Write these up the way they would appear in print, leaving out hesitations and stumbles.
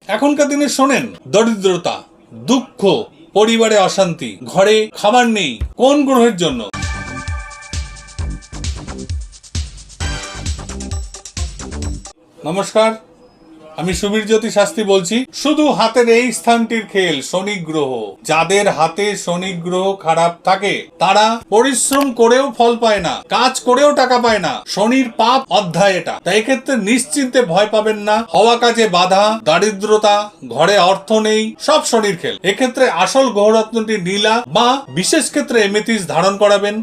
এখনকার দিনে শোনেন দরিদ্রতা, দুঃখ, পরিবারে অশান্তি, ঘরে খাবার নেই, কোন গ্রহের জন্য? নমস্কার, আমি সুবীর জ্যোতি শাস্ত্রী বলছি। শুধু হাতের এই স্থানটির খেল শনি গ্রহ। যাদের হাতে শনি গ্রহ খারাপ থাকে তারা পরিশ্রম করেও ফল পায় না, কাজ করেও টাকা পায় না। শনির পাপ অধ্যায় এটা। তাই এক্ষেত্রে নিশ্চিন্তে ভয় পাবেন না। হওয়া কাজে বাধা, দারিদ্রতা, ঘরে অর্থ নেই, সব শনির খেল। এক্ষেত্রে আসল গ্রহরত্নটি নীলা বা বিশেষ ক্ষেত্রে এমেথিস্ট ধারণ করাবেন,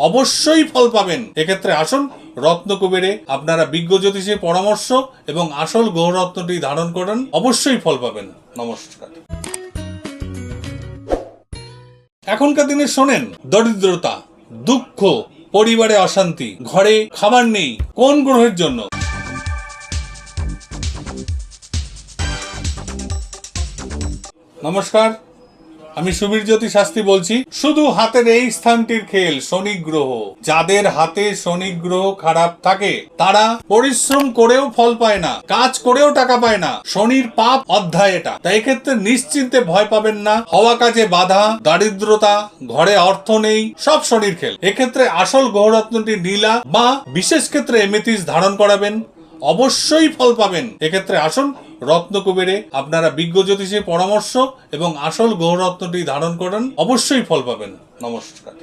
অবশ্যই ফল পাবেন। এক্ষেত্রে আসুন রত্নকুবেরে আপনারা বিজ্ঞ জ্যোতিষের পরামর্শ এবং আসল গ্রহরত্নটি ধারণ করেন, অবশ্যই ফল পাবেন। নমস্কার। এখনকার দিনে শোনেন দরিদ্রতা, দুঃখ, পরিবারে অশান্তি, ঘরে খাবার নেই, কোন গ্রহের জন্য? নমস্কার, আমি সুবীর জ্যোতি শাস্ত্রী বলছি। শুধু হাতের এই স্থানটির খেল শনি গ্রহ। যাদের হাতে শনি গ্রহ খারাপ থাকে তারা পরিশ্রম করেও ফল পায় না, কাজ করেও টাকা পায় না। শনির পাপ অধ্যায় এটা। তাই এক্ষেত্রে নিশ্চিন্তে ভয় পাবেন না। হওয়া কাজে বাধা, দারিদ্রতা, ঘরে অর্থ নেই, সব শনির খেল। এক্ষেত্রে আসল গ্রহরত্নটি নীলা বা বিশেষ ক্ষেত্রে এমেথিস্ট ধারণ করাবেন, অবশ্যই ফল পাবেন। এক্ষেত্রে আসুন রত্নকুবেরে আপনারা বিজ্ঞ জ্যোতিষের পরামর্শ এবং আসল গ্রহরত্নটি ধারণ করেন, অবশ্যই ফল পাবেন। নমস্কার।